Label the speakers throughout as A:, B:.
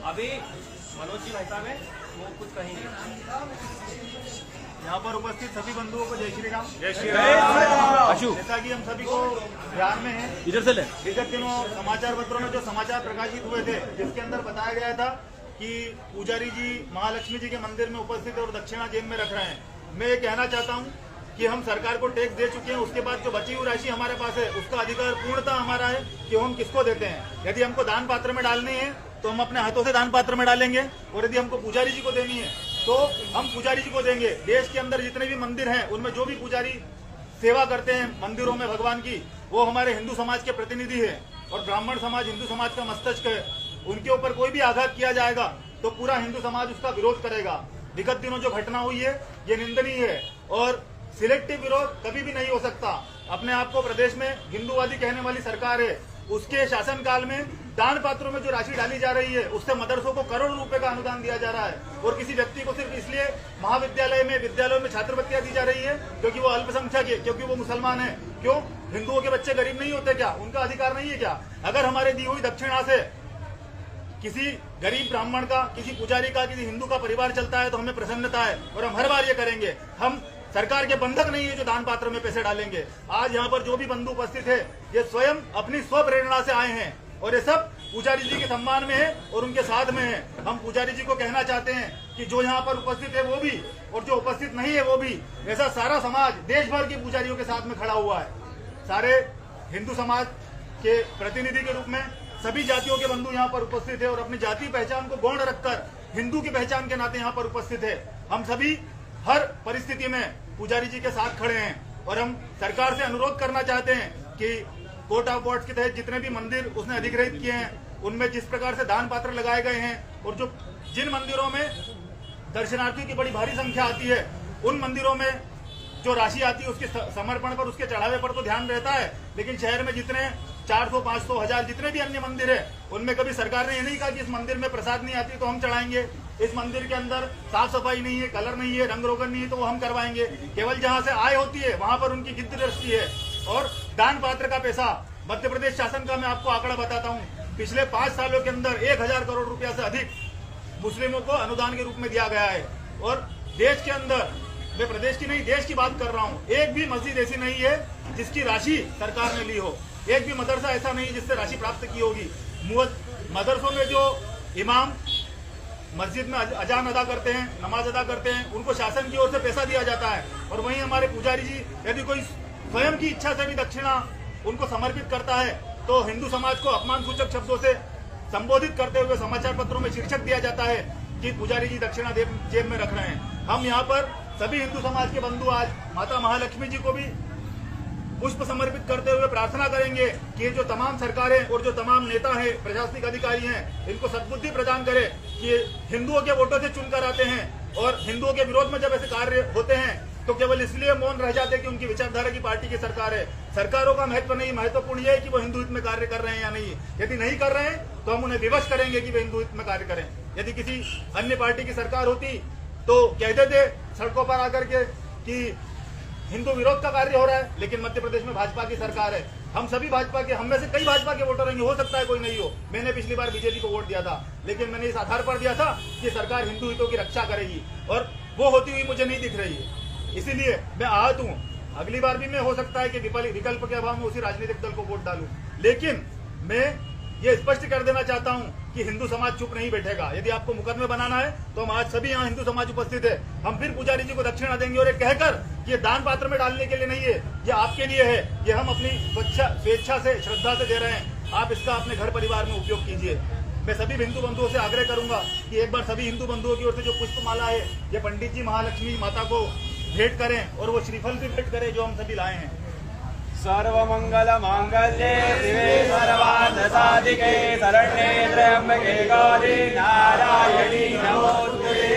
A: अभी मनोज जी भाई साहब है, वो कुछ कहेंगे।
B: यहाँ पर उपस्थित सभी बंधुओं को जय श्री राम।
A: जय श्री राम।
B: जैसा कि हम सभी को ध्यान में है,
A: इधर से ले।
B: विगत दिनों समाचार पत्रों में जो समाचार प्रकाशित हुए थे, जिसके अंदर बताया गया था कि पुजारी जी महालक्ष्मी जी के मंदिर में उपस्थित है और दक्षिणा जेब में रख रहे हैं। मैं ये कहना चाहता हूँ कि हम सरकार को टैक्स दे चुके हैं, उसके बाद जो बची हुई राशि हमारे पास है उसका अधिकार पूर्णतः हमारा है कि हम किसको देते हैं। यदि हमको दान पात्र में डालनी है तो हम अपने हाथों से दान पात्र में डालेंगे, और यदि हमको पुजारी जी को देनी है तो हम पुजारी जी को देंगे। देश के अंदर जितने भी मंदिर हैं उनमें जो भी पुजारी सेवा करते हैं मंदिरों में भगवान की, वो हमारे हिंदू समाज के प्रतिनिधि है, और ब्राह्मण समाज हिंदू समाज का मस्तक है। उनके ऊपर कोई भी आघात किया जाएगा तो पूरा हिंदू समाज उसका विरोध करेगा। विगत दिनों जो घटना हुई है ये निंदनीय है, और सिलेक्टिव विरोध कभी भी नहीं हो सकता। अपने आप को प्रदेश में हिंदूवादी कहने वाली सरकार है, उसके शासनकाल में दान पात्रों में जो राशि डाली जा रही है उससे मदरसों को करोड़ों रुपए का अनुदान दिया जा रहा है, और किसी व्यक्ति को सिर्फ इसलिए महाविद्यालय में विद्यालयों में छात्रवृत्तियां दी जा रही है क्योंकि वो अल्पसंख्यक है, क्योंकि वो मुसलमान है। क्यों? हिंदुओं के बच्चे गरीब नहीं होते क्या? उनका अधिकार नहीं है क्या? अगर हमारे दी हुई दक्षिणा से किसी गरीब ब्राह्मण का, किसी पुजारी का, किसी हिंदू का परिवार चलता है तो हमें प्रसन्नता है, और हम हर बार ये करेंगे। हम सरकार के बंधक नहीं है जो दान पात्र में पैसे डालेंगे। आज यहाँ पर जो भी बंधु उपस्थित है ये स्वयं अपनी स्व प्रेरणा से आए हैं, और ये सब पुजारी जी के सम्मान में है और उनके साथ में है। हम पुजारी जी को कहना चाहते हैं कि जो यहाँ पर उपस्थित है वो भी, और जो उपस्थित नहीं है वो भी, ऐसा सारा समाज देश भर के पुजारियों के साथ में खड़ा हुआ है। सारे हिंदू समाज के प्रतिनिधि के रूप में सभी जातियों के बंधु यहाँ पर उपस्थित है, और अपनी जाति पहचान को गौण रखकर हिंदू की पहचान के नाते यहाँ पर उपस्थित है। हम सभी हर परिस्थिति में पुजारी जी के साथ खड़े हैं, और हम सरकार से अनुरोध करना चाहते हैं कि कोर्ट ऑफ वॉर्ड्स के तहत जितने भी मंदिर उसने अधिग्रहित किए हैं उनमें जिस प्रकार से दान पात्र लगाए गए हैं, और जो जिन मंदिरों में दर्शनार्थियों की बड़ी भारी संख्या आती है उन मंदिरों में जो राशि आती है उसके समर्पण पर, उसके चढ़ावे पर तो ध्यान रहता है, लेकिन शहर में जितने 400, 500, 1000 जितने भी अन्य मंदिर है उनमें कभी सरकार ने ये नहीं कहा कि इस मंदिर में प्रसाद नहीं आती तो हम चढ़ाएंगे, इस मंदिर के अंदर साफ सफाई नहीं है, कलर नहीं है, रंग रोगन नहीं है तो वो हम करवाएंगे। केवल जहाँ से आय होती है वहां पर उनकी गिद्ध दृष्टि है। और दान पात्र का पैसा मध्य प्रदेश शासन का मैं आपको आंकड़ा बताता हूँ, पिछले 5 सालों के अंदर 1000 करोड़ रुपया से अधिक मुस्लिमों को अनुदान के रूप में दिया गया है। और देश के अंदर, मैं प्रदेश की नहीं देश की बात कर रहा हूँ, एक भी मस्जिद ऐसी नहीं है जिसकी राशि सरकार ने ली हो, एक भी मदरसा ऐसा नहीं जिससे राशि प्राप्त की होगी। मदरसों में जो इमाम मस्जिद में अजान अदा करते हैं, नमाज अदा करते हैं, उनको शासन की ओर से पैसा दिया जाता है, और वहीं हमारे पुजारी जी यदि कोई स्वयं की इच्छा से भी दक्षिणा उनको समर्पित करता है तो हिंदू समाज को अपमान सूचक शब्दों से संबोधित करते हुए समाचार पत्रों में शीर्षक दिया जाता है कि पुजारी जी दक्षिणा जेब में रख रहे हैं। हम यहाँ पर सभी हिंदू समाज के बंधु आज माता महालक्ष्मी जी को भी पुष्प समर्पित करते हुए प्रार्थना करेंगे कि जो तमाम सरकारें और जो तमाम नेता हैं, प्रशासनिक अधिकारी हैं, इनको सद्बुद्धि प्रदान करे कि हिंदुओं के वोटों से चुनकर आते हैं, और हिंदुओं के विरोध में जब ऐसे कार्य होते हैं तो केवल इसलिए मौन रह जाते कि उनकी विचारधारा की पार्टी की सरकार है। सरकारों का महत्व नहीं, महत्वपूर्ण यह है कि वो हिंदू हित में कार्य कर रहे हैं या नहीं। यदि नहीं कर रहे हैं तो हम उन्हें विवश करेंगे कि वे हिंदू हित में कार्य करें। यदि किसी अन्य पार्टी की सरकार होती तो कह देते सड़कों पर आकर के कि हिंदू विरोध का कार्य हो रहा है, लेकिन मध्य प्रदेश में भाजपा की सरकार है। हम सभी भाजपा के, हम में से कई भाजपा के वोटर होंगे, हो सकता है कोई नहीं हो। मैंने पिछली बार बीजेपी को वोट दिया था, लेकिन मैंने इस आधार पर दिया था कि सरकार हिंदू हितों की रक्षा करेगी, और वो होती हुई मुझे नहीं दिख रही है। इसीलिए मैं आहत हूँ। अगली बार भी मैं हो सकता है कि विकल्प के अभाव में उसी राजनीतिक दल को वोट डालूं, लेकिन मैं ये स्पष्ट कर देना चाहता हूं कि हिंदू समाज चुप नहीं बैठेगा। यदि आपको मुकदमे बनाना है तो हम आज सभी यहाँ हिंदू समाज उपस्थित है, हम फिर पुजारी जी को दक्षिणा देंगे, और ये कहकर ये दान पात्र में डालने के लिए नहीं है, ये आपके लिए है, ये हम अपनी स्वेच्छा से, श्रद्धा से दे रहे हैं। आप इसका अपने घर परिवार में उपयोग कीजिए। मैं सभी हिंदू बंधुओं से आग्रह करूंगा कि एक बार सभी हिंदू बंधुओं की ओर से जो पुष्पमाला है ये पंडित जी महालक्ष्मी माता को भेंट करें, और वो श्रीफल भी भेंट करें जो हम सभी लाए हैं।
C: सर्वमंगल मांगल्ये शिवे सर्वार्थ साधिके शरण्ये त्र्यंबके गौरी नारायणी नमोस्तुते।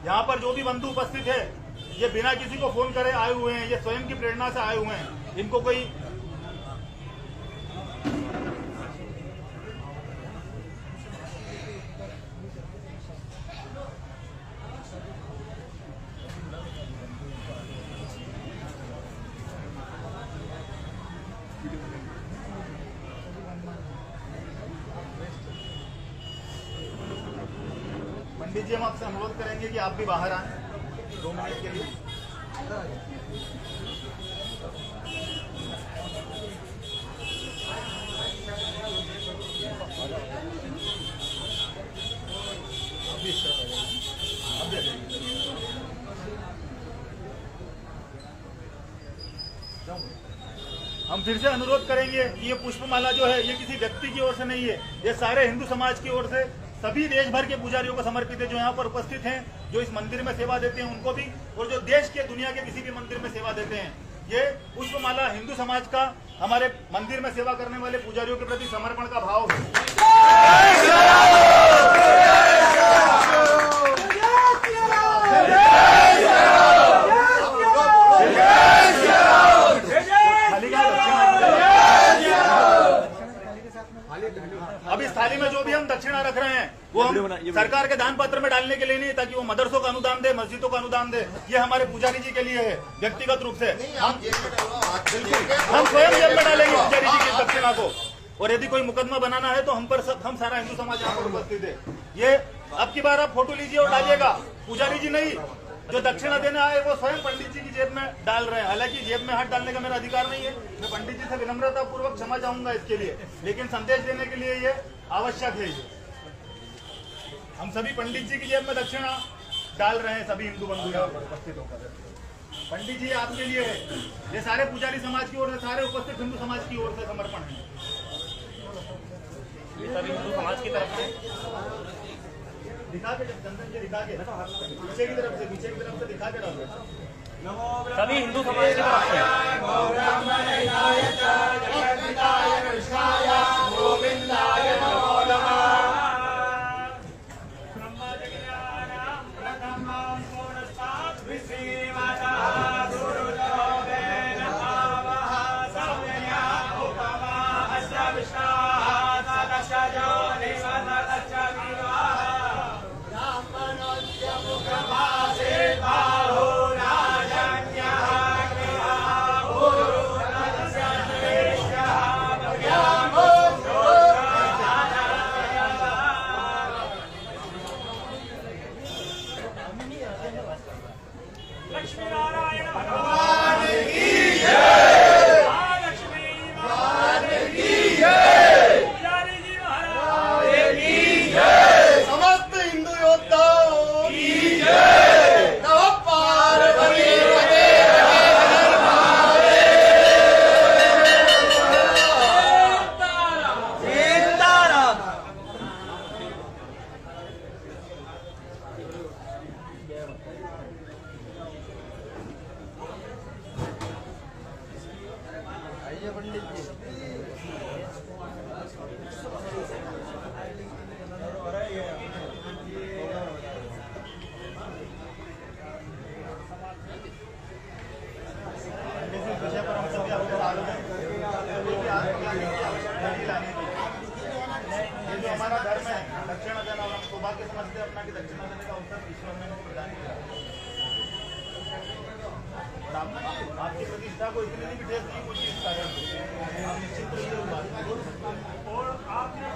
B: यहाँ पर जो भी बंधु उपस्थित है ये बिना किसी को फोन करे आए हुए हैं, ये स्वयं की प्रेरणा से आए हुए हैं। इनको कोई पंडित जी, हम आपसे अनुरोध करेंगे कि आप भी बाहर आएं 2 मिनट के लिए। हम फिर से अनुरोध करेंगे कि ये पुष्पमाला जो है ये किसी व्यक्ति की ओर से नहीं है, ये सारे हिंदू समाज की ओर से सभी देश भर के पुजारियों को समर्पित है जो यहाँ पर उपस्थित हैं, जो इस मंदिर में सेवा देते हैं उनको भी, और जो देश के दुनिया के किसी भी मंदिर में सेवा देते हैं। ये पुष्पमाला हिंदू समाज का हमारे मंदिर में सेवा करने वाले पुजारियों के प्रति समर्पण का भाव है। अब इस थाली में जो भी हम दक्षिणा रख रहे हैं वो हम सरकार के दान पत्र में डालने के लिए नहीं, ताकि वो मदरसों का अनुदान दे, मस्जिदों का अनुदान दे। ये हमारे पुजारी जी के लिए है व्यक्तिगत रूप से। हम स्वयं जेब में डालेंगे पुजारी जी की दक्षिणा को, और यदि कोई मुकदमा बनाना है तो हम सारा हिंदू समाज यहाँ पर उपस्थित है। ये अब की बार आप फोटो लीजिए और डालिएगा, पुजारी जी नहीं, जो दक्षिणा देने आए वो स्वयं पंडित जी की जेब में डाल रहे हैं। हालांकि जेब में हाथ डालने का मेरा अधिकार नहीं है, मैं पंडित जी से विनम्रता पूर्वक क्षमा चाहूंगा इसके लिए, लेकिन संदेश देने के लिए ये आवश्यक है। ये हम सभी पंडित जी की जेब में दक्षिणा डाल रहे हैं, सभी हिंदू बंधु यहाँ पर उपस्थित होकर। पंडित जी आपके लिए है, ये सारे पुजारी समाज की ओर से, सारे उपस्थित हिंदू समाज की ओर से समर्पण है।
A: ये सभी हिंदू समाज की तरफ से
B: दिखा के, चंदन जी दिखा के, पीछे की तरफ से दिखा के डालो।
A: सभी हिंदू समाज की तरफ
B: हमारा धर्म है दक्षिणा देना, और हम सौभाग्य समझते हैं अपना कि दक्षिणा देने का अवसर ईश्वर ने हमको प्रदान किया। आपकी प्रतिष्ठा को इतनी नहीं ठेस नहीं कुछ इस कारण आप निश्चित रहिए और आपने